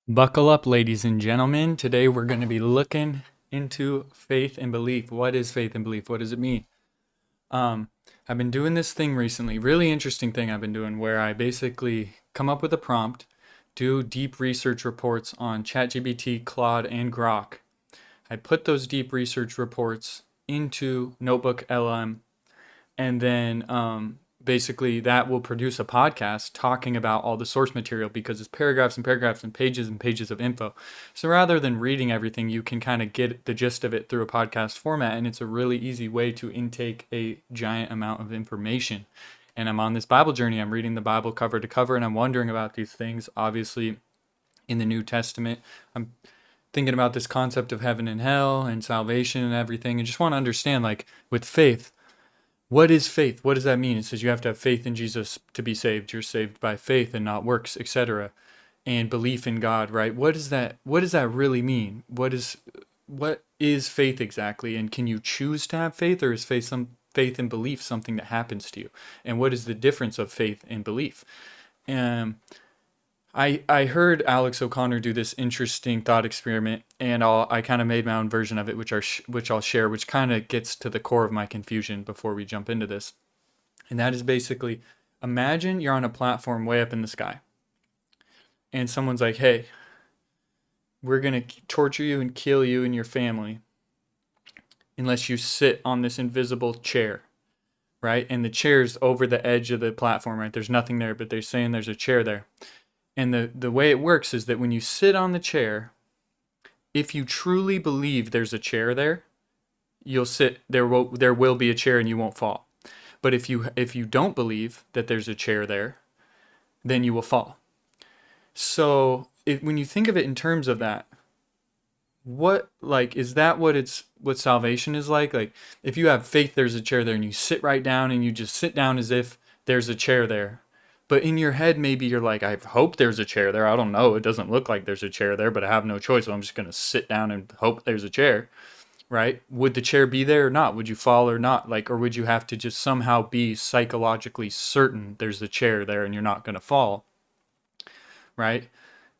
Buckle up, ladies and gentlemen. Today we're going to be looking into faith and belief. What is faith and belief? What does it mean? I've been doing this thing recently, really interesting thing I've been doing, where I basically come up with a prompt, do deep research reports on ChatGPT, Claude, and Grok. I put those deep research reports into Notebook LM, and then basically that will produce a podcast talking about all the source material because it's paragraphs and paragraphs and pages of info. So rather than reading everything, you can kind of get the gist of it through a podcast format, and it's a really easy way to intake a giant amount of information. And I'm on this Bible journey. I'm reading the Bible cover to cover, and I'm wondering about these things. Obviously, in the New Testament, I'm thinking about this concept of heaven and hell and salvation and everything, and just want to understand, like, with faith, what is faith? What does that mean? It says you have to have faith in Jesus to be saved. You're saved by faith and not works, etc. And belief in God, right? What does that really mean? What is faith exactly? And can you choose to have faith, or is faith and belief something that happens to you? And what is the difference of faith and belief? I heard Alex O'Connor do this interesting thought experiment, and I kind of made my own version of it, which I'll share, which kind of gets to the core of my confusion before we jump into this. And that is basically, imagine you're on a platform way up in the sky, and someone's like, "Hey, we're gonna torture you and kill you and your family unless you sit on this invisible chair." Right? And the chair's over the edge of the platform, right? There's nothing there, but they're saying there's a chair there. And the way it works is that when you sit on the chair, if you truly believe there's a chair there, you'll sit there. There will be a chair and you won't fall. But if you don't believe that there's a chair there, then you will fall. So when you think of it in terms of that, is that what salvation is like? Like, if you have faith there's a chair there and you sit right down and you just sit down as if there's a chair there. But in your head, maybe you're like, I hope there's a chair there. I don't know. It doesn't look like there's a chair there, but I have no choice. So I'm just going to sit down and hope there's a chair, right? Would the chair be there or not? Would you fall or not? Or would you have to just somehow be psychologically certain there's a chair there and you're not going to fall, right?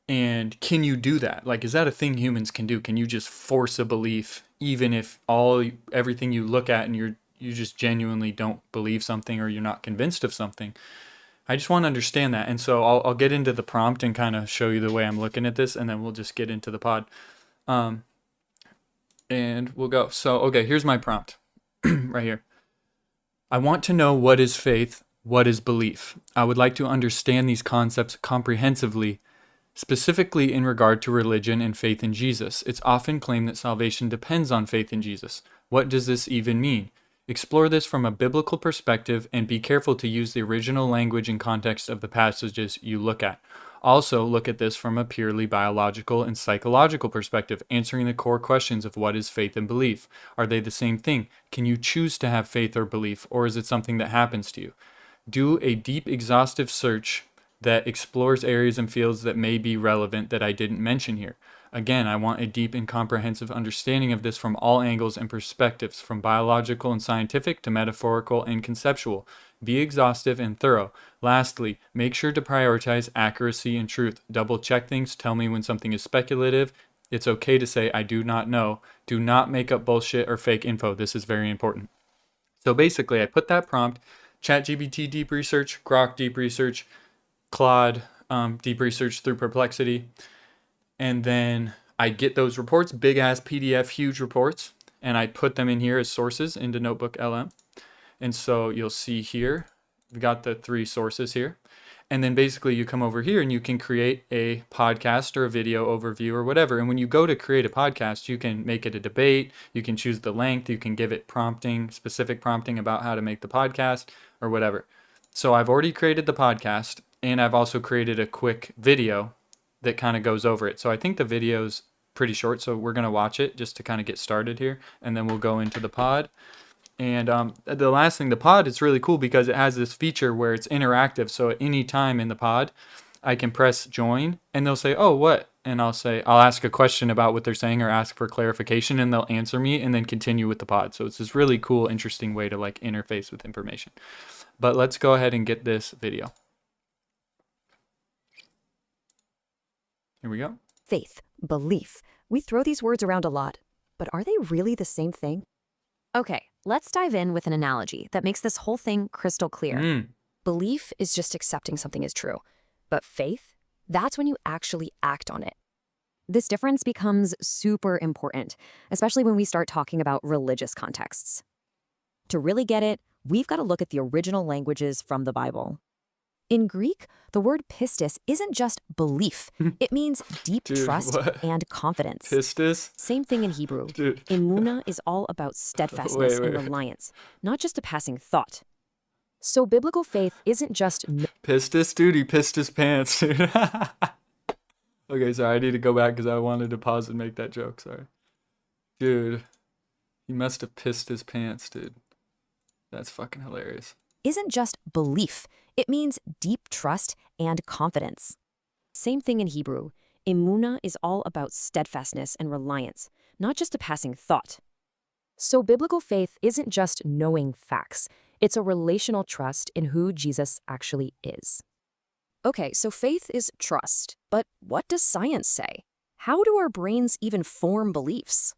And can you do that? Like, is that a thing humans can do? Can you just force a belief, even if everything you look at and you just genuinely don't believe something, or you're not convinced of something? I just want to understand that. And so I'll get into the prompt and kind of show you the way I'm looking at this, and then we'll just get into the pod. And we'll go. So, okay, here's my prompt right here. I want to know what is faith, what is belief. I would like to understand these concepts comprehensively, specifically in regard to religion and faith in Jesus. It's often claimed that salvation depends on faith in Jesus. What does this even mean? Explore this from a biblical perspective and be careful to use the original language and context of the passages you look at. Also, look at this from a purely biological and psychological perspective, answering the core questions of what is faith and belief. Are they the same thing? Can you choose to have faith or belief, or is it something that happens to you? Do a deep, exhaustive search that explores areas and fields that may be relevant that I didn't mention here. Again, I want a deep and comprehensive understanding of this from all angles and perspectives, from biological and scientific to metaphorical and conceptual. Be exhaustive and thorough. Lastly, make sure to prioritize accuracy and truth. Double check things. Tell me when something is speculative. It's okay to say, I do not know. Do not make up bullshit or fake info. This is very important. So basically, I put that prompt, ChatGPT deep research, Grok deep research, Claude deep research through Perplexity. And then I get those reports, big ass PDF, huge reports, and I put them in here as sources into Notebook LM. And so you'll see here, we've got the 3 sources here. And then basically you come over here and you can create a podcast or a video overview or whatever. And when you go to create a podcast, you can make it a debate. You can choose the length. You can give it specific prompting about how to make the podcast or whatever. So I've already created the podcast, and I've also created a quick video that kind of goes over it. So I think the video's pretty short, so we're going to watch it just to kind of get started here, and then we'll go into the pod. And the last thing, the pod is really cool because it has this feature where it's interactive. So at any time in the pod, I can press join, and they'll say, oh, what? And I'll ask a question about what they're saying or ask for clarification, and they'll answer me and then continue with the pod. So it's this really cool, interesting way to like interface with information. But let's go ahead and get this video. Here we go. Faith, belief. We throw these words around a lot, but are they really the same thing? Okay, let's dive in with an analogy that makes this whole thing crystal clear. Mm, Belief is just accepting something is true, but faith, that's when you actually act on it. This difference becomes super important, especially when we start talking about religious contexts. To really get it, we've got to look at the original languages from the Bible. In Greek, the word pistis isn't just belief. It means deep dude, trust what? and confidence. Pistis? Same thing in Hebrew. Dude, Imuna is all about wait, steadfastness and wait. reliance, not just a passing thought. So biblical faith isn't just Pistis? Dude, he pissed his pants, dude. Okay, sorry, I need to go back because I wanted to pause and make that joke, sorry. Dude, he must have pissed his pants, dude. That's fucking hilarious. isn't just belief. It means deep trust and confidence. Same thing in Hebrew. Imuna is all about steadfastness and reliance, not just a passing thought. So biblical faith isn't just knowing facts. It's a relational trust in who Jesus actually is. Okay, so faith is trust. But what does science say? How do our brains even form beliefs?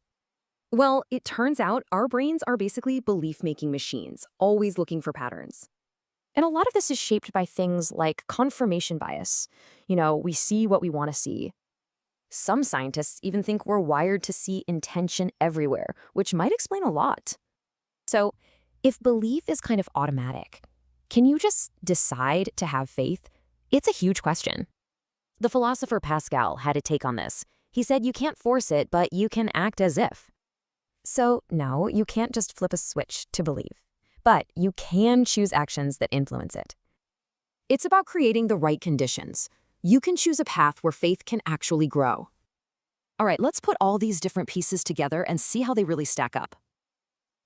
Well, it turns out our brains are basically belief-making machines, always looking for patterns. And a lot of this is shaped by things like confirmation bias. We see what we want to see. Some scientists even think we're wired to see intention everywhere, which might explain a lot. So, if belief is kind of automatic, can you just decide to have faith? It's a huge question. The philosopher Pascal had a take on this. He said you can't force it, but you can act as if. So, no, you can't just flip a switch to believe. But you can choose actions that influence it. It's about creating the right conditions. You can choose a path where faith can actually grow. All right, let's put all these different pieces together and see how they really stack up.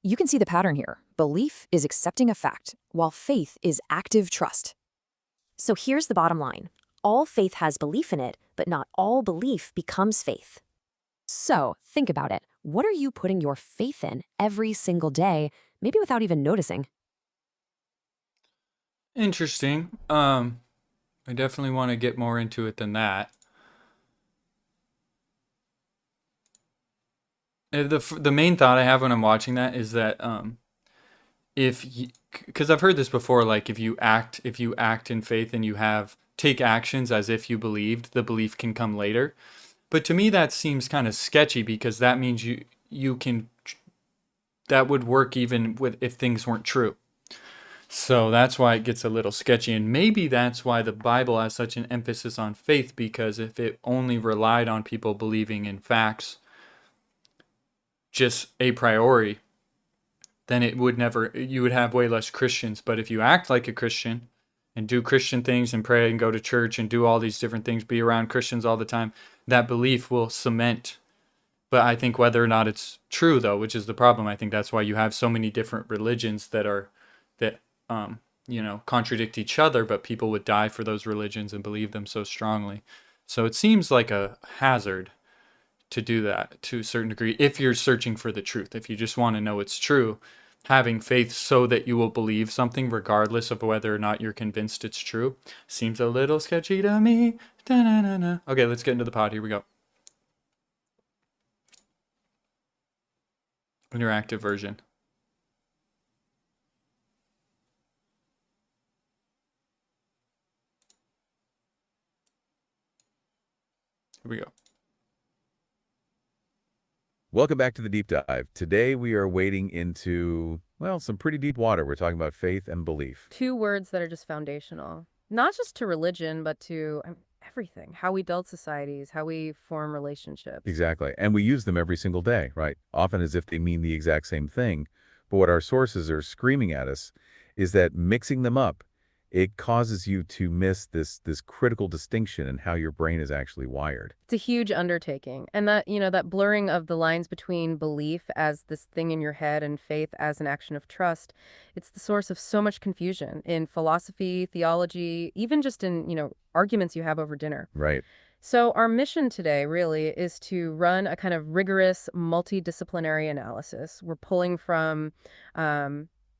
You can see the pattern here. Belief is accepting a fact, while faith is active trust. So here's the bottom line. All faith has belief in it, but not all belief becomes faith. So think about it. What are you putting your faith in every single day, maybe without even noticing? Interesting. I definitely want to get more into it than that. The main thought I have when I'm watching that is that if because I've heard this before, like if you act in faith and you take actions as if you believed, the belief can come later. But to me that seems kind of sketchy because that means you can that would work even with if things weren't true. So that's why it gets a little sketchy, and maybe that's why the Bible has such an emphasis on faith, because if it only relied on people believing in facts just a priori, then you would have way less Christians. But if you act like a Christian and do Christian things and pray and go to church and do all these different things, be around Christians all the time, that belief will cement. But I think whether or not it's true, though, which is the problem, I think that's why you have so many different religions that contradict each other, but people would die for those religions and believe them so strongly. So it seems like a hazard to do that to a certain degree if you're searching for the truth. If you just want to know it's true, having faith so that you will believe something regardless of whether or not you're convinced it's true seems a little sketchy to me. Da-na-na-na. Okay, let's get into the pod. Here we go. Interactive version. Here we go. Welcome back to the Deep Dive. Today we are wading into, well, some pretty deep water. We're talking about faith and belief. Two words that are just foundational, not just to religion, but to everything, how we build societies, how we form relationships. Exactly. And we use them every single day, right? Often as if they mean the exact same thing. But what our sources are screaming at us is that mixing them up, it causes you to miss this critical distinction in how your brain is actually wired. It's a huge undertaking. And that blurring of the lines between belief as this thing in your head and faith as an action of trust, it's the source of so much confusion in philosophy, theology, even just in, arguments you have over dinner. Right. So our mission today really is to run a kind of rigorous multidisciplinary analysis. We're pulling from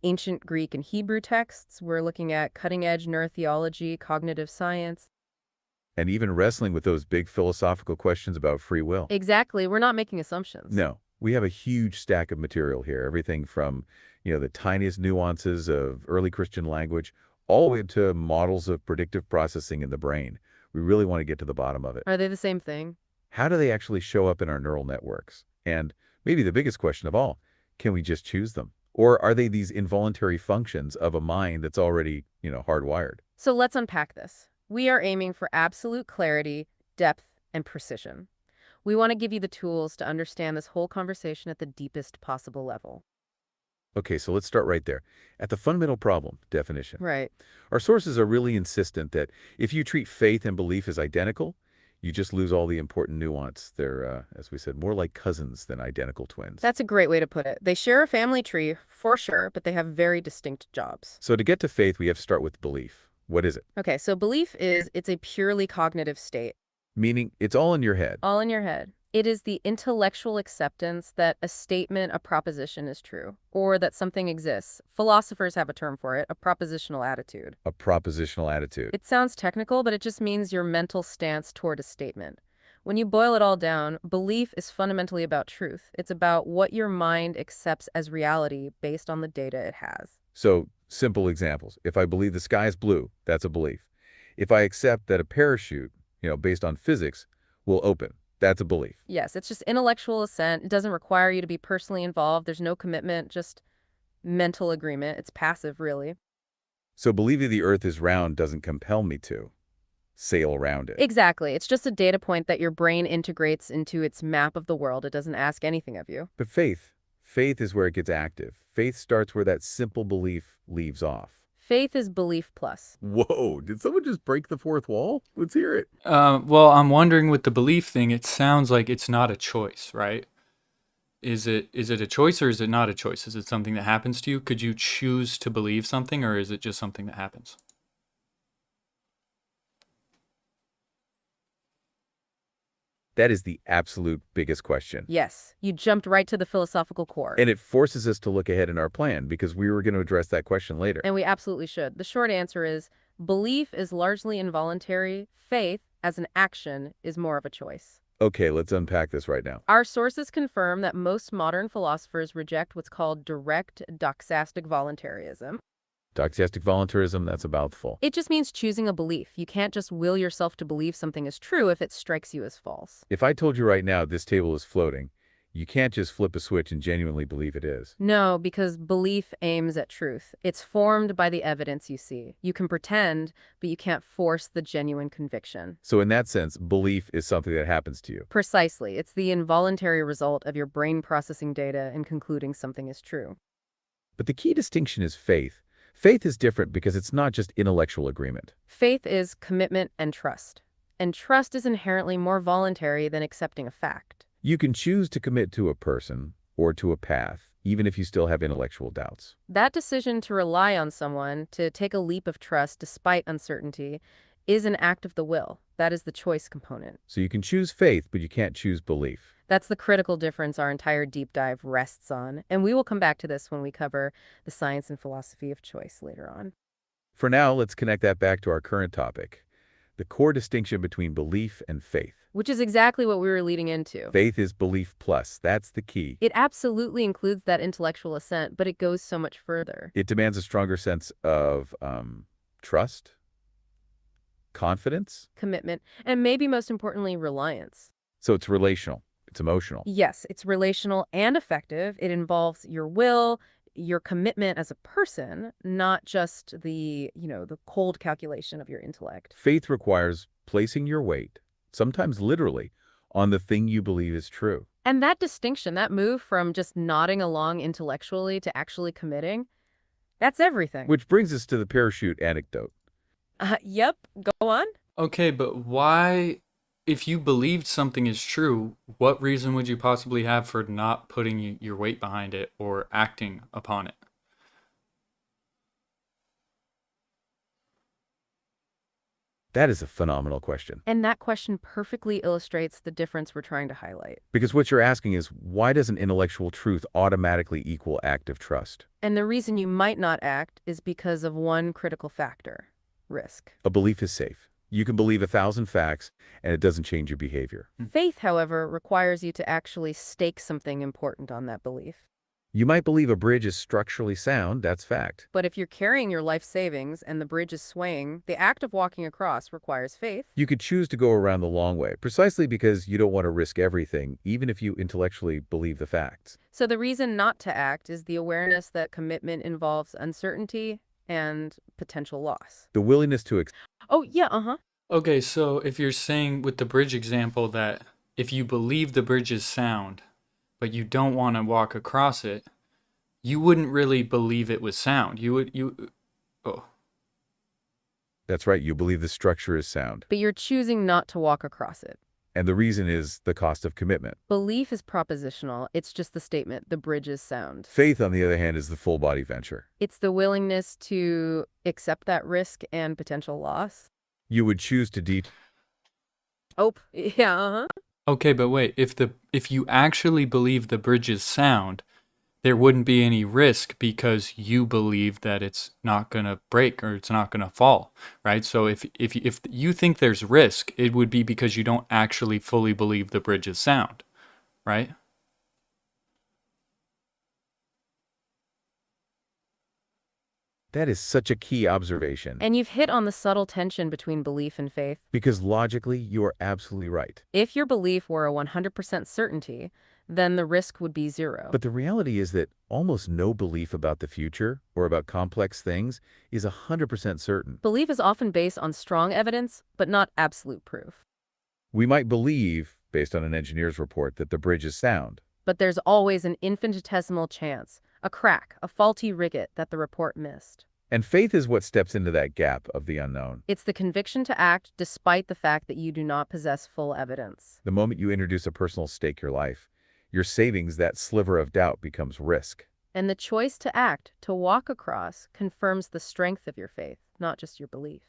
ancient Greek and Hebrew texts. We're looking at cutting-edge neurotheology, cognitive science. And even wrestling with those big philosophical questions about free will. Exactly. We're not making assumptions. No, we have a huge stack of material here, everything from, the tiniest nuances of early Christian language all the way to models of predictive processing in the brain. We really want to get to the bottom of it. Are they the same thing? How do they actually show up in our neural networks? And maybe the biggest question of all, can we just choose them? Or are they these involuntary functions of a mind that's already, hardwired? So let's unpack this. We are aiming for absolute clarity, depth, and precision. We want to give you the tools to understand this whole conversation at the deepest possible level. Okay, so let's start right there. At the fundamental problem, definition. Right. Our sources are really insistent that if you treat faith and belief as identical, you just lose all the important nuance. They're, as we said, more like cousins than identical twins. That's a great way to put it. They share a family tree, for sure, but they have very distinct jobs. So to get to faith, we have to start with belief. What is it? Okay, so belief it's a purely cognitive state. Meaning, it's all in your head. All in your head. It is the intellectual acceptance that a statement, a proposition is true, or that something exists. Philosophers have a term for it, a propositional attitude. A propositional attitude. It sounds technical, but it just means your mental stance toward a statement. When you boil it all down, belief is fundamentally about truth. It's about what your mind accepts as reality based on the data it has. So, simple examples. If I believe the sky is blue, that's a belief. If I accept that a parachute, based on physics, will open, that's a belief. Yes, it's just intellectual assent. It doesn't require you to be personally involved. There's no commitment, just mental agreement. It's passive, really. So believing the earth is round doesn't compel me to sail around it. Exactly. It's just a data point that your brain integrates into its map of the world. It doesn't ask anything of you. But faith is where it gets active. Faith starts where that simple belief leaves off. Faith is belief plus. Whoa, did someone just break the fourth wall? Let's hear it. Well, I'm wondering with the belief thing, it sounds like it's not a choice, right? Is it a choice or is it not a choice? Is it something that happens to you? Could you choose to believe something or is it just something that happens? That is the absolute biggest question. Yes, you jumped right to the philosophical core. And it forces us to look ahead in our plan because we were going to address that question later. And we absolutely should. The short answer is belief is largely involuntary. Faith, as an action, is more of a choice. Okay, let's unpack this right now. Our sources confirm that most modern philosophers reject what's called direct doxastic voluntarism. Doxastic voluntarism, that's a mouthful. It just means choosing a belief. You can't just will yourself to believe something is true if it strikes you as false. If I told you right now this table is floating, you can't just flip a switch and genuinely believe it is. No, because belief aims at truth. It's formed by the evidence you see. You can pretend, but you can't force the genuine conviction. So in that sense, belief is something that happens to you. Precisely. It's the involuntary result of your brain processing data and concluding something is true. But the key distinction is faith. Faith is different because it's not just intellectual agreement. Faith is commitment and trust. And trust is inherently more voluntary than accepting a fact. You can choose to commit to a person or to a path, even if you still have intellectual doubts. That decision to rely on someone, to take a leap of trust despite uncertainty, is an act of the will. That is the choice component. So you can choose faith, but you can't choose belief. That's the critical difference our entire deep dive rests on, and we will come back to this when we cover the science and philosophy of choice later on. For now, let's connect that back to our current topic, the core distinction between belief and faith. Which is exactly what we were leading into. Faith is belief plus. That's the key. It absolutely includes that intellectual assent, but it goes so much further. It demands a stronger sense of trust, confidence. Commitment, and maybe most importantly, reliance. So it's relational. It's emotional. Yes, it's relational and affective. It involves your will, your commitment as a person, not just the cold calculation of your intellect. Faith requires placing your weight, sometimes literally, on the thing you believe is true. And that distinction, that move from just nodding along intellectually to actually committing, that's everything. Which brings us to the parachute anecdote. Yep, go on. Okay, but why, if you believed something is true, what reason would you possibly have for not putting your weight behind it or acting upon it? That is a phenomenal question. And that question perfectly illustrates the difference we're trying to highlight. Because what you're asking is, why doesn't intellectual truth automatically equal active trust? And the reason you might not act is because of one critical factor: risk. A belief is safe. You can believe 1,000 facts, and it doesn't change your behavior. Faith, however, requires you to actually stake something important on that belief. You might believe a bridge is structurally sound, that's fact. But if you're carrying your life savings and the bridge is swaying, the act of walking across requires faith. You could choose to go around the long way, precisely because you don't want to risk everything, even if you intellectually believe the facts. So the reason not to act is the awareness that commitment involves uncertainty and potential loss. The willingness to Oh, yeah, uh-huh. Okay, so if you're saying with the bridge example that if you believe the bridge is sound, but you don't want to walk across it, you wouldn't really believe it was sound. Oh, That's right, you believe the structure is sound. But you're choosing not to walk across it. And the reason is the cost of commitment. Belief is propositional. It's just the statement, the bridge is sound. Faith, on the other hand, is the full-body venture. It's the willingness to accept that risk and potential loss. You would choose to Oh, yeah, uh-huh. okay, but wait, if you actually believe the bridge is sound, there wouldn't be any risk because you believe that it's not going to break or it's not going to fall, right? So if you think there's risk, it would be because you don't actually fully believe the bridge is sound, right? That is such a key observation. And you've hit on the subtle tension between belief and faith. Because logically, you are absolutely right. If your belief were a 100% certainty, then the risk would be zero. But the reality is that almost no belief about the future or about complex things is 100% certain. Belief is often based on strong evidence, but not absolute proof. We might believe, based on an engineer's report, that the bridge is sound. But there's always an infinitesimal chance, a crack, a faulty rivet that the report missed. And faith is what steps into that gap of the unknown. It's the conviction to act despite the fact that you do not possess full evidence. The moment you introduce a personal stake your life, your savings, that sliver of doubt, becomes risk. And the choice to act, to walk across, confirms the strength of your faith, not just your belief.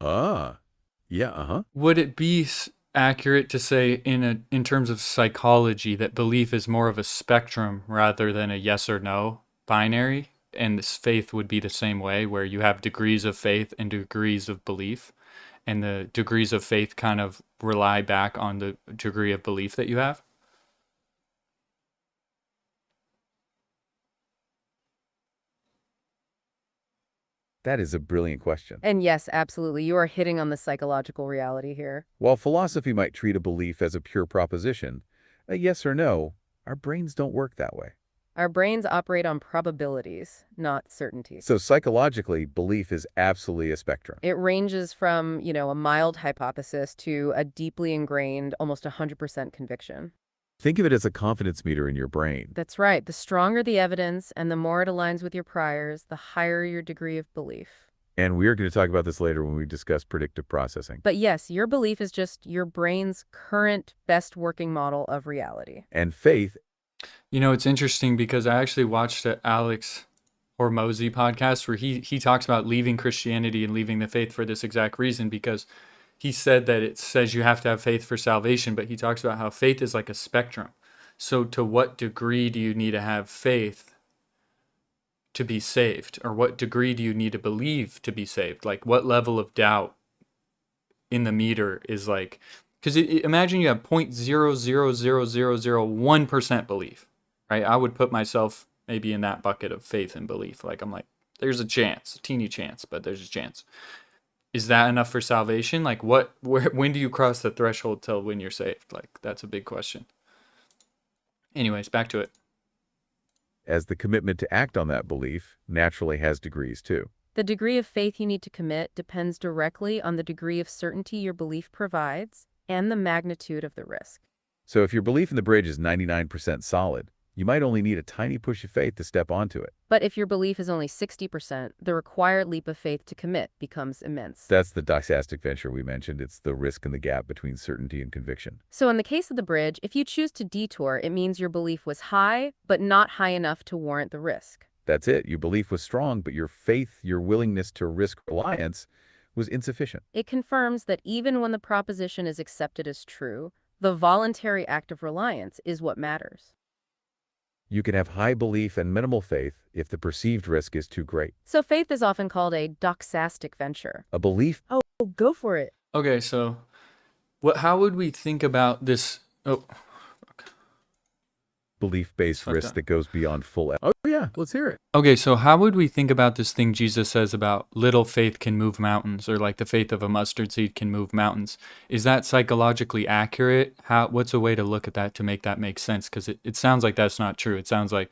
Yeah. Would it be accurate to say in terms of psychology that belief is more of a spectrum rather than a yes or no binary? And this faith would be the same way, where you have degrees of faith and degrees of belief, and the degrees of faith kind of rely back on the degree of belief that you have? That is a brilliant question. And yes, absolutely, you are hitting on the psychological reality here. While philosophy might treat a belief as a pure proposition, a yes or no, our brains don't work that way. Our brains operate on probabilities, not certainties. So psychologically, belief is absolutely a spectrum. It ranges from, a mild hypothesis to a deeply ingrained, almost 100% conviction. Think of it as a confidence meter in your brain. That's right. The stronger the evidence and the more it aligns with your priors, the higher your degree of belief. And we are going to talk about this later when we discuss predictive processing. But yes, your belief is just your brain's current best working model of reality. And faith. It's interesting because I actually watched an Alex Hormozy podcast where he talks about leaving Christianity and leaving the faith for this exact reason, because he said that it says you have to have faith for salvation, but he talks about how faith is like a spectrum. So to what degree do you need to have faith to be saved? Or what degree do you need to believe to be saved? Like what level of doubt in the meter is like, because imagine you have 0.00001% belief, right? I would put myself maybe in that bucket of faith and belief. Like I'm like, there's a chance, a teeny chance, but there's a chance. Is that enough for salvation? Like when do you cross the threshold till when you're saved? Like that's a big question. Anyways, back to it. As the commitment to act on that belief naturally has degrees too. The degree of faith you need to commit depends directly on the degree of certainty your belief provides and the magnitude of the risk. So if your belief in the bridge is 99% solid, you might only need a tiny push of faith to step onto it. But if your belief is only 60%, the required leap of faith to commit becomes immense. That's the dysastic venture we mentioned. It's the risk and the gap between certainty and conviction. So in the case of the bridge, if you choose to detour, it means your belief was high, but not high enough to warrant the risk. That's it. Your belief was strong, but your faith, your willingness to risk reliance, was insufficient. It confirms that even when the proposition is accepted as true, the voluntary act of reliance is what matters. You can have high belief and minimal faith if the perceived risk is too great. So faith is often called a doxastic venture. A belief Oh, go for it. Okay, so how would we think about this? Oh, belief-based fucked risk up. that goes beyond full. Oh yeah, let's hear it. Okay, so how would we think about this thing Jesus says about little faith can move mountains, or like the faith of a mustard seed can move mountains? Is that psychologically accurate? What's a way to look at that to make that make sense? Because it sounds like that's not true. It sounds like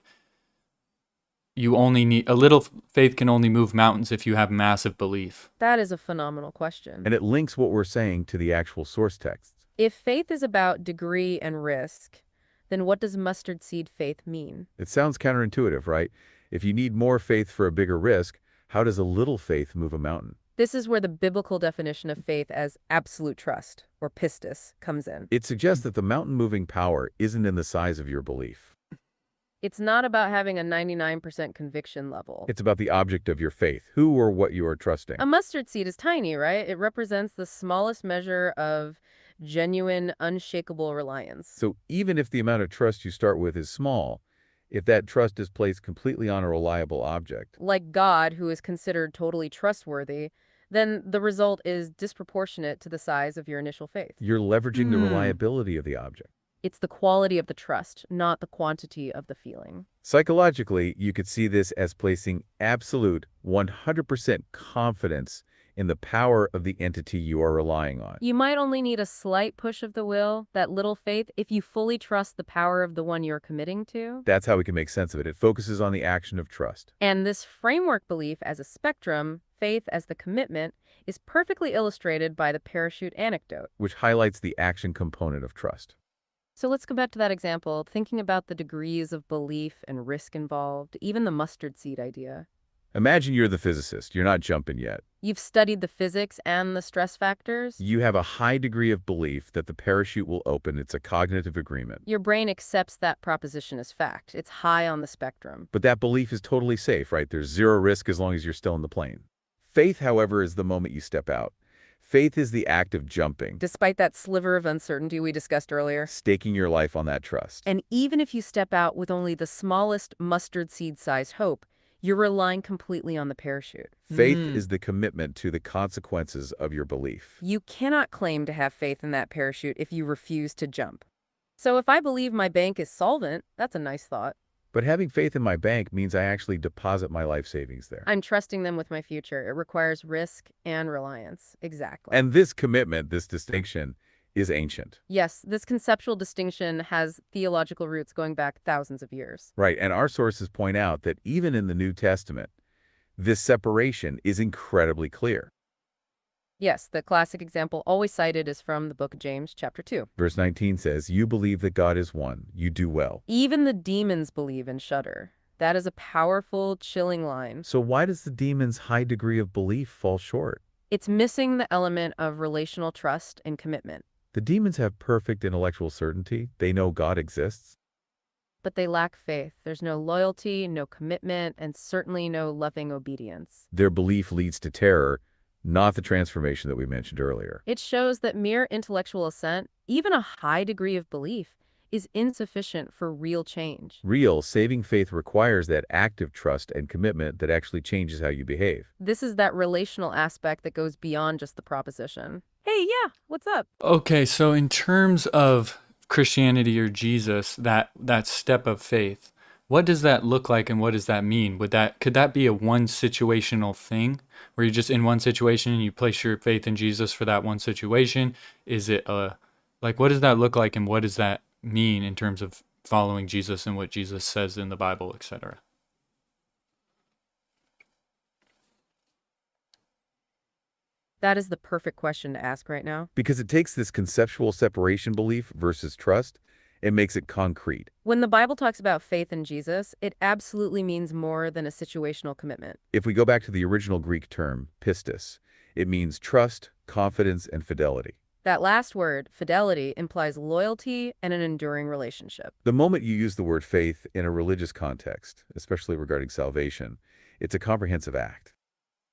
you only need a little faith can only move mountains if you have massive belief. That is a phenomenal question. And it links what we're saying to the actual source texts. If faith is about degree and risk, then what does mustard seed faith mean? It sounds counterintuitive, right? If you need more faith for a bigger risk, how does a little faith move a mountain? This is where the biblical definition of faith as absolute trust, or pistis, comes in. It suggests that the mountain-moving power isn't in the size of your belief. It's not about having a 99% conviction level. It's about the object of your faith, who or what you are trusting. A mustard seed is tiny, right? It represents the smallest measure of genuine, unshakable reliance. So even if the amount of trust you start with is small, if that trust is placed completely on a reliable object, Like God, who is considered totally trustworthy, then the result is disproportionate to the size of your initial faith. you're leveraging the reliability of the object. It's the quality of the trust, not the quantity of the feeling. Psychologically, you could see this as placing absolute 100% confidence in the power of the entity you are relying on. You might only need a slight push of the will, that little faith, if you fully trust the power of the one you're committing to. That's how we can make sense of it. It focuses on the action of trust. And this framework belief as a spectrum, faith as the commitment, is perfectly illustrated by the parachute anecdote. Which highlights the action component of trust. So let's go back to that example, thinking about the degrees of belief and risk involved, even the mustard seed idea. Imagine you're the physicist. You're not jumping yet. You've studied the physics and the stress factors. You have a high degree of belief that the parachute will open. It's a cognitive agreement. Your brain accepts that proposition as fact. It's high on the spectrum. But that belief is totally safe, right? There's zero risk as long as you're still in the plane. Faith, however, is the moment you step out. Faith is the act of jumping, Despite that sliver of uncertainty we discussed earlier. staking your life on that trust. And even if you step out with only the smallest mustard seed-sized hope, you're relying completely on the parachute. Faith is the commitment to the consequences of your belief. You cannot claim to have faith in that parachute if you refuse to jump. So if I believe my bank is solvent, that's a nice thought. But having faith in my bank means I actually deposit my life savings there. I'm trusting them with my future. It requires risk and reliance. Exactly. And this commitment, this distinction, is ancient. Yes, this conceptual distinction has theological roots going back thousands of years. Right, and our sources point out that even in the New Testament, this separation is incredibly clear. Yes, the classic example always cited is from the book of James, chapter 2. Verse 19 says, "You believe that God is one. You do well." Even the demons believe and shudder. That is a powerful, chilling line. So why does the demon's high degree of belief fall short? It's missing the element of relational trust and commitment, The demons have perfect intellectual certainty. They know God exists. but they lack faith. There's no loyalty, no commitment, and certainly no loving obedience. Their belief leads to terror, not the transformation that we mentioned earlier. It shows that mere intellectual assent, even a high degree of belief, is insufficient for real change. Real, saving faith requires that active trust and commitment that actually changes how you behave. This is that relational aspect that goes beyond just the proposition. Hey, yeah, what's up? Okay, so in terms of Christianity or Jesus, that step of faith, what does that look like and what does that mean? Could that be a one situational thing where you're just in one situation and you place your faith in Jesus for that one situation? Is it what does that look like and what does that mean in terms of following Jesus and what Jesus says in the Bible, etc.? That is the perfect question to ask right now. Because it takes this conceptual separation belief versus trust and makes it concrete. When the Bible talks about faith in Jesus, it absolutely means more than a situational commitment. If we go back to the original Greek term, pistis, it means trust, confidence, and fidelity. That last word, fidelity, implies loyalty and an enduring relationship. The moment you use the word faith in a religious context, especially regarding salvation, it's a comprehensive act.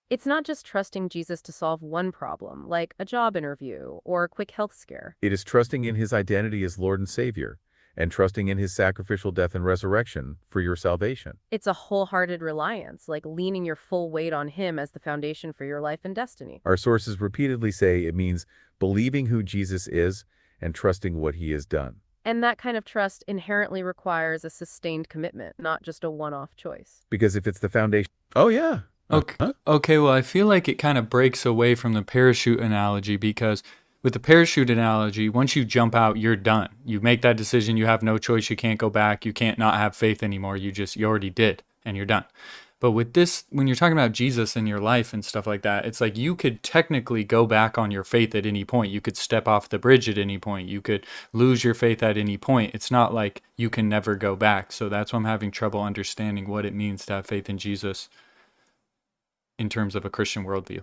It's not just trusting Jesus to solve one problem, like a job interview or a quick health scare. It is trusting in his identity as Lord and Savior, and trusting in his sacrificial death and resurrection for your salvation. It's a wholehearted reliance, like leaning your full weight on him as the foundation for your life and destiny. Our sources repeatedly say it means believing who Jesus is and trusting what he has done. And that kind of trust inherently requires a sustained commitment, not just a one-off choice. Because if it's the foundation, oh yeah. Okay, well, I feel like it kind of breaks away from the parachute analogy because with the parachute analogy, once you jump out, you're done. You make that decision, you have no choice, you can't go back, you can't not have faith anymore. You already did, and you're done. But with this, when you're talking about Jesus in your life and stuff like that, it's like you could technically go back on your faith at any point. You could step off the bridge at any point. You could lose your faith at any point. It's not like you can never go back. So that's why I'm having trouble understanding what it means to have faith in Jesus in terms of a Christian worldview.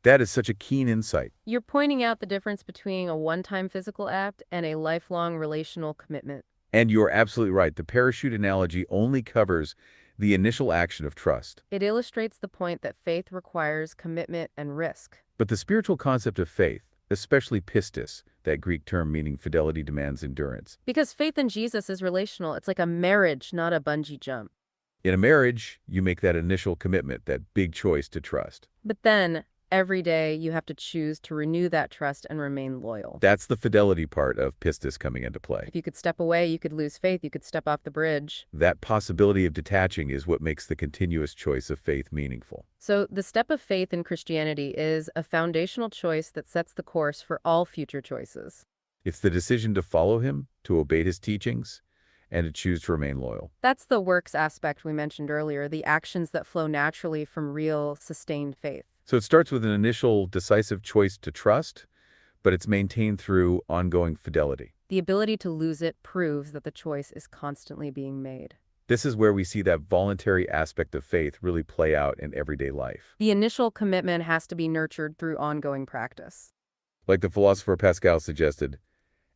That is such a keen insight. You're pointing out the difference between a one-time physical act and a lifelong relational commitment. And you're absolutely right. The parachute analogy only covers the initial action of trust. It illustrates the point that faith requires commitment and risk. But the spiritual concept of faith, especially pistis, that Greek term meaning fidelity demands endurance. Because faith in Jesus is relational. It's like a marriage, not a bungee jump. In a marriage, you make that initial commitment, that big choice to trust. But then, every day, you have to choose to renew that trust and remain loyal. That's the fidelity part of pistis coming into play. If you could step away, you could lose faith, you could step off the bridge. That possibility of detaching is what makes the continuous choice of faith meaningful. So the step of faith in Christianity is a foundational choice that sets the course for all future choices. It's the decision to follow him, to obey his teachings, and to choose to remain loyal. That's the works aspect we mentioned earlier, the actions that flow naturally from real, sustained faith. So it starts with an initial decisive choice to trust, but it's maintained through ongoing fidelity. The ability to lose it proves that the choice is constantly being made. This is where we see that voluntary aspect of faith really play out in everyday life. The initial commitment has to be nurtured through ongoing practice. Like the philosopher Pascal suggested,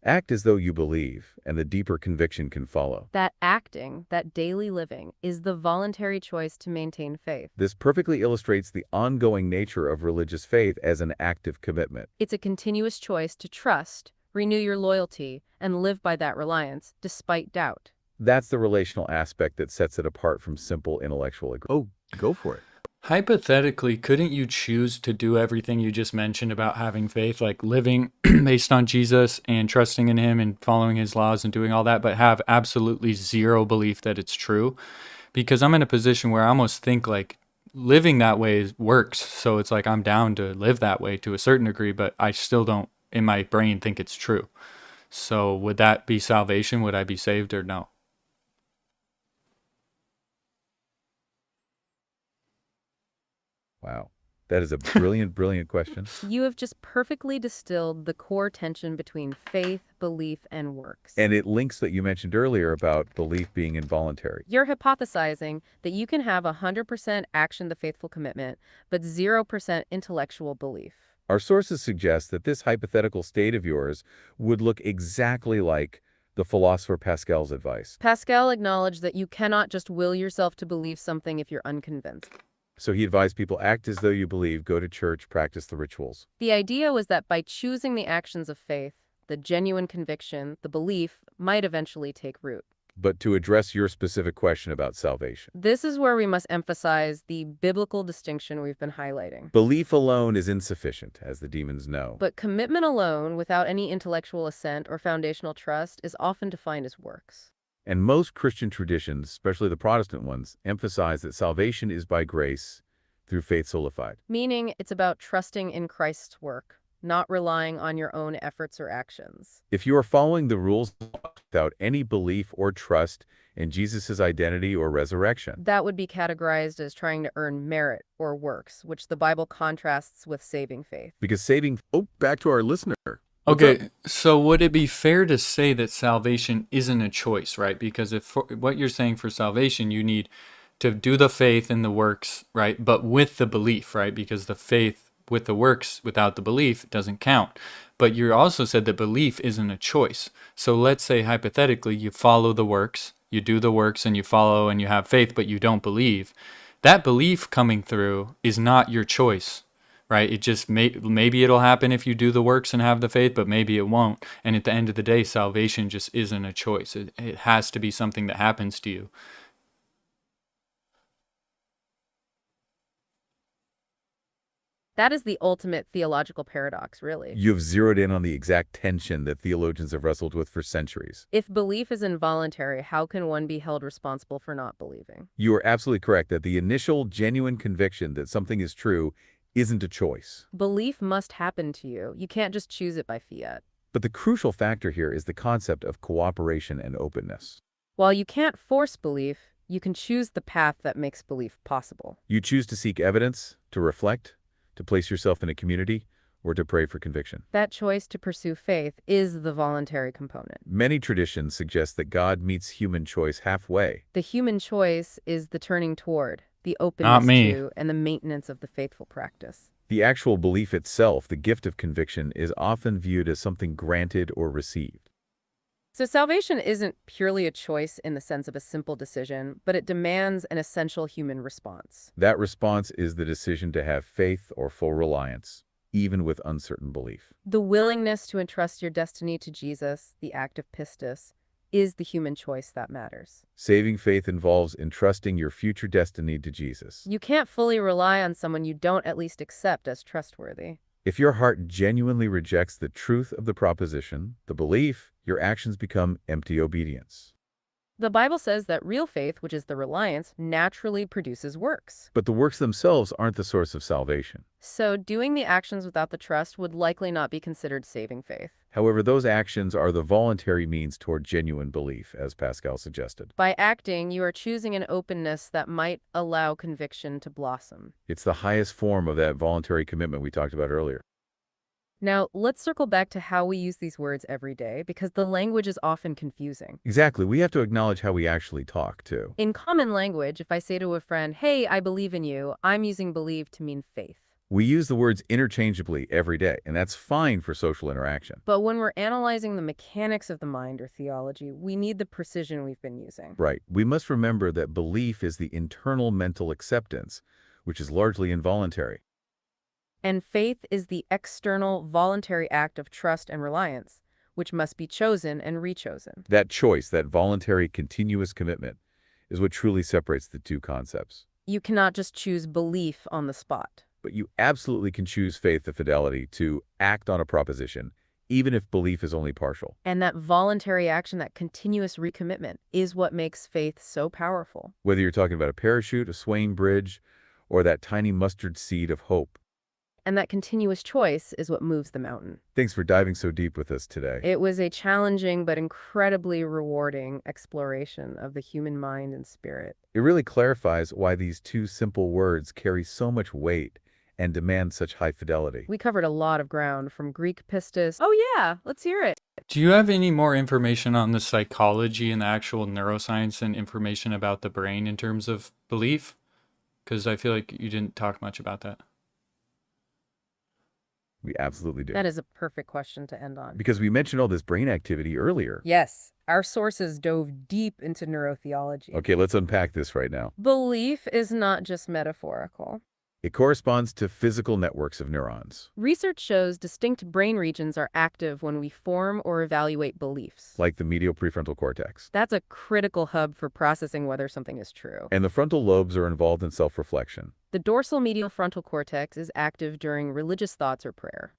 act as though you believe, and the deeper conviction can follow. That acting, that daily living, is the voluntary choice to maintain faith. This perfectly illustrates the ongoing nature of religious faith as an active commitment. It's a continuous choice to trust, renew your loyalty, and live by that reliance, despite doubt. That's the relational aspect that sets it apart from simple intellectual agreement. Oh, go for it. Hypothetically, couldn't you choose to do everything you just mentioned about having faith, like living based on Jesus and trusting in him and following his laws and doing all that, but have absolutely zero belief that it's true? Because I'm in a position where I almost think like living that way works. So it's like I'm down to live that way to a certain degree, but I still don't in my brain think it's true. So would that be salvation? Would I be saved or no? Wow. That is a brilliant, brilliant question. You have just perfectly distilled the core tension between faith, belief, and works. And it links what you mentioned earlier about belief being involuntary. You're hypothesizing that you can have 100% action the faithful commitment, but 0% intellectual belief. Our sources suggest that this hypothetical state of yours would look exactly like the philosopher Pascal's advice. Pascal acknowledged that you cannot just will yourself to believe something if you're unconvinced. So he advised people, act as though you believe, go to church, practice the rituals. The idea was that by choosing the actions of faith, the genuine conviction, the belief, might eventually take root. But to address your specific question about salvation. This is where we must emphasize the biblical distinction we've been highlighting. Belief alone is insufficient, as the demons know. But commitment alone, without any intellectual assent or foundational trust, is often defined as works. And most Christian traditions, especially the Protestant ones, emphasize that salvation is by grace through faith solidified. Meaning it's about trusting in Christ's work, not relying on your own efforts or actions. If you are following the rules without any belief or trust in Jesus' identity or resurrection, That would be categorized as trying to earn merit or works, which the Bible contrasts with saving faith. because saving... Oh, back to our listener. Okay, so would it be fair to say that salvation isn't a choice, right? Because if what you're saying for salvation, you need to do the faith and the works, right? But with the belief, right? Because the faith with the works without the belief doesn't count. But you also said that belief isn't a choice. So let's say hypothetically you follow the works, you do the works and you follow and you have faith, but you don't believe. That belief coming through is not your choice. right? It just maybe it'll happen if you do the works and have the faith, but maybe it won't. And at the end of the day, salvation just isn't a choice. It has to be something that happens to you. That is the ultimate theological paradox, really. You've zeroed in on the exact tension that theologians have wrestled with for centuries. If belief is involuntary, how can one be held responsible for not believing? You are absolutely correct that the initial genuine conviction that something is true isn't a choice. Belief must happen to you. You can't just choose it by fiat. But the crucial factor here is the concept of cooperation and openness. While you can't force belief, you can choose the path that makes belief possible. You choose to seek evidence, to reflect, to place yourself in a community, or to pray for conviction. That choice to pursue faith is the voluntary component. Many traditions suggest that God meets human choice halfway. The human choice is the turning toward, the Not openness me. to, and the maintenance of the faithful practice. The actual belief itself, the gift of conviction, is often viewed as something granted or received. So salvation isn't purely a choice in the sense of a simple decision, but it demands an essential human response. That response is the decision to have faith or full reliance, even with uncertain belief. The willingness to entrust your destiny to Jesus, the act of pistis, is the human choice that matters. Saving faith involves entrusting your future destiny to Jesus. You can't fully rely on someone you don't at least accept as trustworthy. If your heart genuinely rejects the truth of the proposition, the belief, your actions become empty obedience. The Bible says that real faith, which is the reliance, naturally produces works. But the works themselves aren't the source of salvation. So doing the actions without the trust would likely not be considered saving faith. However, those actions are the voluntary means toward genuine belief, as Pascal suggested. By acting, you are choosing an openness that might allow conviction to blossom. It's the highest form of that voluntary commitment we talked about earlier. Now, let's circle back to how we use these words every day, because the language is often confusing. Exactly. We have to acknowledge how we actually talk, too. In common language, if I say to a friend, "Hey, I believe in you," I'm using believe to mean faith. We use the words interchangeably every day, and that's fine for social interaction. But when we're analyzing the mechanics of the mind or theology, we need the precision we've been using. Right. We must remember that belief is the internal mental acceptance, which is largely involuntary. And faith is the external, voluntary act of trust and reliance, which must be chosen and rechosen. That choice, that voluntary continuous commitment, is what truly separates the two concepts. You cannot just choose belief on the spot. But you absolutely can choose faith and fidelity to act on a proposition, even if belief is only partial. And that voluntary action, that continuous recommitment, is what makes faith so powerful. Whether you're talking about a parachute, a swaying bridge, or that tiny mustard seed of hope. And that continuous choice is what moves the mountain. Thanks for diving so deep with us today. It was a challenging but incredibly rewarding exploration of the human mind and spirit. It really clarifies why these two simple words carry so much weight and demand such high fidelity. We covered a lot of ground, from Greek pistis. Oh yeah, let's hear it. Do you have any more information on the psychology and the actual neuroscience and information about the brain in terms of belief? Because I feel like you didn't talk much about that. We absolutely do. That is a perfect question to end on. Because we mentioned all this brain activity earlier. Yes, our sources dove deep into neurotheology. Okay, let's unpack this right now. Belief is not just metaphorical. It corresponds to physical networks of neurons, Research shows distinct brain regions are active when we form or evaluate beliefs. like the medial prefrontal cortex. That's a critical hub for processing whether something is true. And the frontal lobes are involved in self-reflection. The dorsal medial frontal cortex is active during religious thoughts or prayer,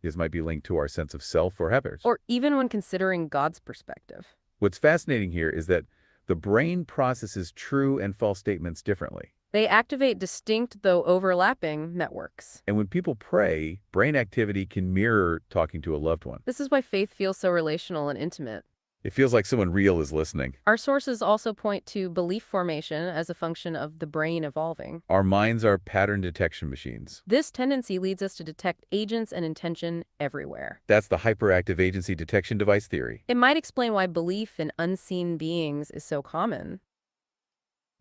This might be linked to our sense of self or others. or even when considering God's perspective. What's fascinating here is that the brain processes true and false statements differently. They activate distinct, though overlapping, networks. And when people pray, brain activity can mirror talking to a loved one. This is why faith feels so relational and intimate. It feels like someone real is listening. Our sources also point to belief formation as a function of the brain evolving. Our minds are pattern detection machines. This tendency leads us to detect agents and intention everywhere. That's the hyperactive agency detection device theory. It might explain why belief in unseen beings is so common.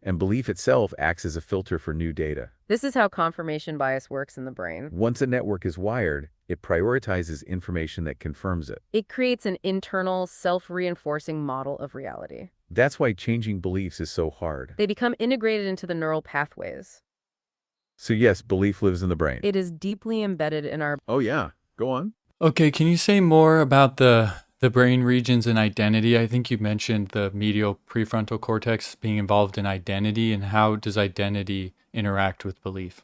And belief itself acts as a filter for new data. This is how confirmation bias works in the brain. Once a network is wired, it prioritizes information that confirms it. It creates an internal, self-reinforcing model of reality. That's why changing beliefs is so hard. They become integrated into the neural pathways. So yes, belief lives in the brain. It is deeply embedded in our Oh yeah, go on. Okay, can you say more about the brain regions and identity? I think you mentioned the medial prefrontal cortex being involved in identity, and how does identity interact with belief?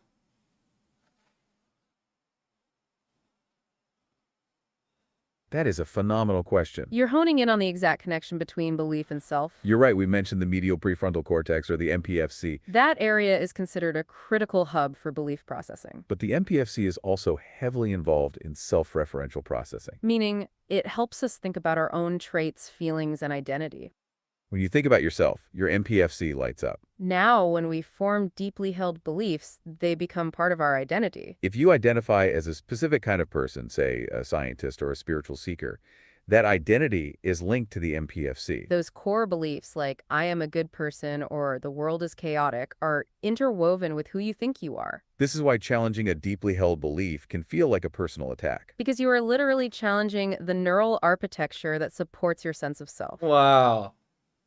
That is a phenomenal question. You're honing in on the exact connection between belief and self. You're right, we mentioned the medial prefrontal cortex, or the MPFC. That area is considered a critical hub for belief processing, But the MPFC is also heavily involved in self-referential processing. meaning it helps us think about our own traits, feelings, and identity. When you think about yourself, your MPFC lights up. Now, when we form deeply held beliefs, they become part of our identity. If you identify as a specific kind of person, say a scientist or a spiritual seeker, that identity is linked to the MPFC. Those core beliefs, like I am a good person or the world is chaotic, are interwoven with who you think you are. This is why challenging a deeply held belief can feel like a personal attack. Because you are literally challenging the neural architecture that supports your sense of self. Wow.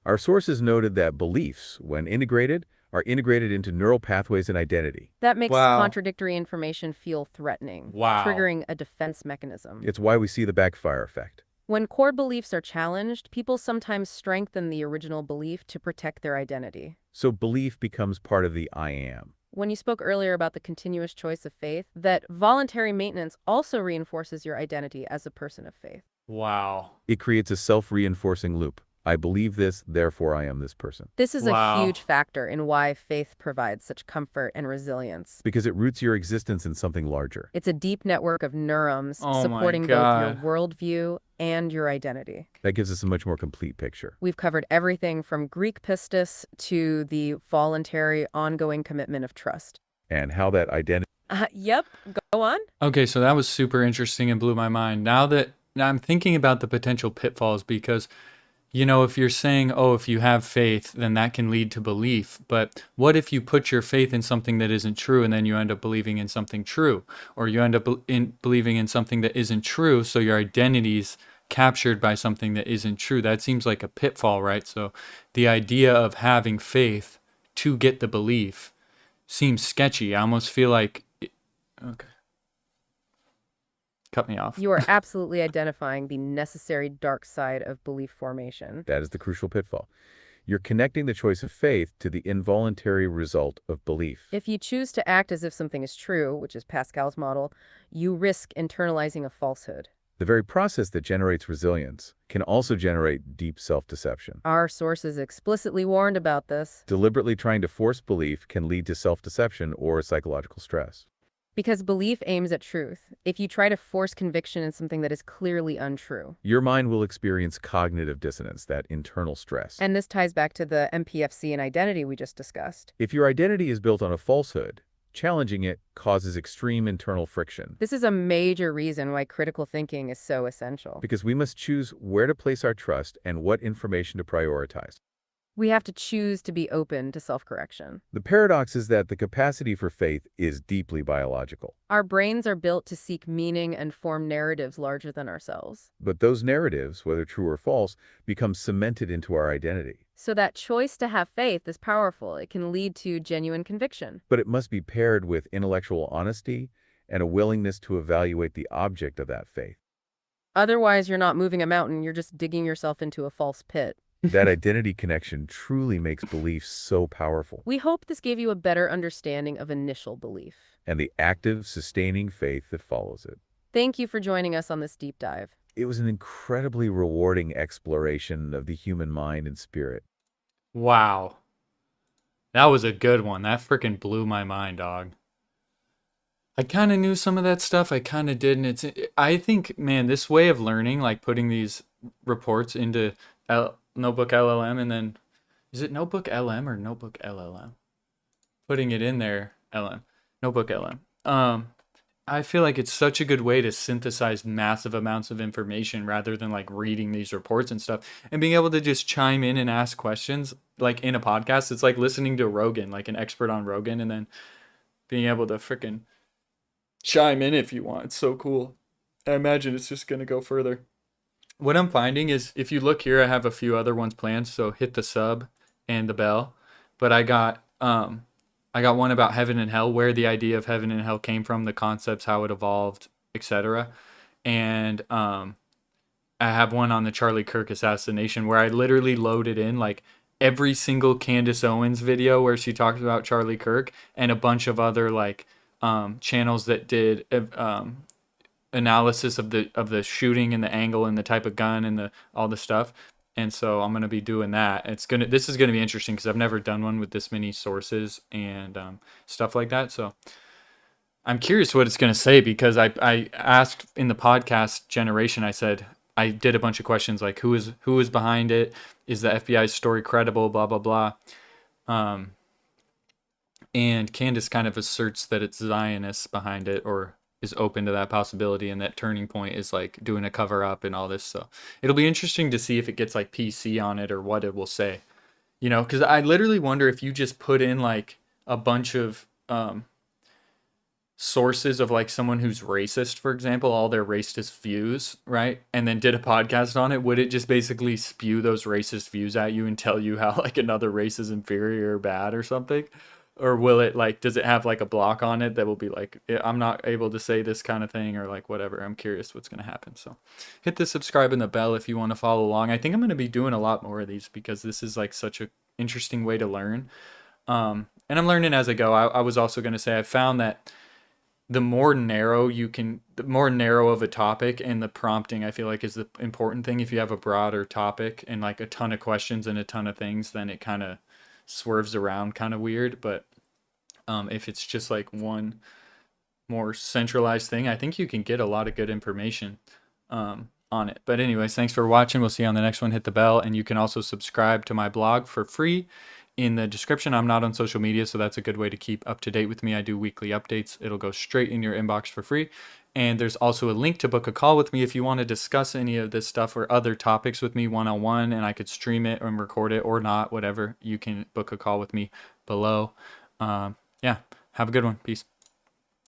Our sources noted that beliefs, when integrated, are integrated into neural pathways and identity. That makes Wow. contradictory information feel threatening, Wow. triggering a defense mechanism. It's why we see the backfire effect. When core beliefs are challenged, people sometimes strengthen the original belief to protect their identity. So belief becomes part of the I am. When you spoke earlier about the continuous choice of faith, that voluntary maintenance also reinforces your identity as a person of faith. Wow. It creates a self-reinforcing loop. I believe this, therefore I am this person. This is Wow. a huge factor in why faith provides such comfort and resilience. Because it roots your existence in something larger. It's a deep network of neurons Oh my supporting both God. your worldview and your identity. That gives us a much more complete picture. We've covered everything from Greek pistis to the voluntary, ongoing commitment of trust. And how that identity Yep, go on. Okay, so that was super interesting and blew my mind. Now I'm thinking about the potential pitfalls, because if you're saying, oh, if you have faith, then that can lead to belief. But what if you put your faith in something that isn't true, and then you end up believing in something true? Or you end up believing in something that isn't true, so your identity's captured by something that isn't true. That seems like a pitfall, right? So the idea of having faith to get the belief seems sketchy. I almost feel like... Okay. Cut me off. You are absolutely identifying the necessary dark side of belief formation. that is the crucial pitfall. You're connecting the choice of faith to the involuntary result of belief. If you choose to act as if something is true, which is Pascal's model, you risk internalizing a falsehood. The very process that generates resilience can also generate deep self-deception. Our sources explicitly warned about this. Deliberately trying to force belief can lead to self-deception or psychological stress. Because belief aims at truth. If you try to force conviction in something that is clearly untrue. Your mind will experience cognitive dissonance, that internal stress. And this ties back to the MPFC and identity we just discussed. If your identity is built on a falsehood, challenging it causes extreme internal friction. This is a major reason why critical thinking is so essential. Because we must choose where to place our trust and what information to prioritize. We have to choose to be open to self-correction. The paradox is that the capacity for faith is deeply biological. Our brains are built to seek meaning and form narratives larger than ourselves. But those narratives, whether true or false, become cemented into our identity. So that choice to have faith is powerful. It can lead to genuine conviction. But it must be paired with intellectual honesty and a willingness to evaluate the object of that faith. Otherwise, you're not moving a mountain, you're just digging yourself into a false pit. That identity connection truly makes belief so powerful. We hope this gave you a better understanding of initial belief. And the active, sustaining faith that follows it. Thank you for joining us on this deep dive. It was an incredibly rewarding exploration of the human mind and spirit. Wow. That was a good one. That freaking blew my mind, dog. I kind of knew some of that stuff. I kind of didn't. I think, man, this way of learning, like putting these reports into Notebook LLM, and then, is it Notebook LM or Notebook LLM? Putting it in there, Notebook LM. I feel like it's such a good way to synthesize massive amounts of information rather than like reading these reports and stuff, and being able to just chime in and ask questions like in a podcast. It's like listening to Rogan, like an expert on Rogan, and then being able to freaking chime in if you want. It's so cool. I imagine it's just going to go further. What I'm finding is, if you look here, I have a few other ones planned, so hit the sub and the bell. But I I got one about heaven and hell, where the idea of heaven and hell came from, the concepts, how it evolved, etc. And I have one on the Charlie Kirk assassination where I literally loaded in like every single Candace Owens video where she talks about Charlie Kirk, and a bunch of other like channels that did analysis of the shooting and the angle and the type of gun and the all the stuff. And so I'm gonna be doing that. This is gonna be interesting because I've never done one with this many sources and stuff like that. So I'm curious what it's gonna say, because I asked in the podcast generation. I said I did a bunch of questions like who is behind it, is the FBI's story credible, blah blah blah. And Candace kind of asserts that it's Zionists behind it, or is open to that possibility, and that Turning Point is like doing a cover up and all this. So it'll be interesting to see if it gets like PC on it or what it will say. Because I literally wonder if you just put in like a bunch of sources of like someone who's racist, for example, all their racist views, right? And then did a podcast on it, would it just basically spew those racist views at you and tell you how like another race is inferior or bad or something? Or will it like, does it have like a block on it that will be like, I'm not able to say this kind of thing, or like whatever? I'm curious what's going to happen. So hit the subscribe and the bell if you want to follow along. I think I'm going to be doing a lot more of these because this is like such a interesting way to learn. And I'm learning as I go. I was also going to say I found that the more narrow of a topic, and the prompting I feel like is the important thing. If you have a broader topic and like a ton of questions and a ton of things, then it kind of swerves around kind of weird. But if it's just like one more centralized thing, I think you can get a lot of good information on it. But anyways, thanks for watching. We'll see you on the next one. Hit the bell, and you can also subscribe to my blog for free in the description. I'm not on social media, so that's a good way to keep up to date with me. I do weekly updates. It'll go straight in your inbox for free. And there's also a link to book a call with me if you want to discuss any of this stuff or other topics with me one-on-one, and I could stream it and record it or not, whatever. You can book a call with me below. Yeah, have a good one. Peace.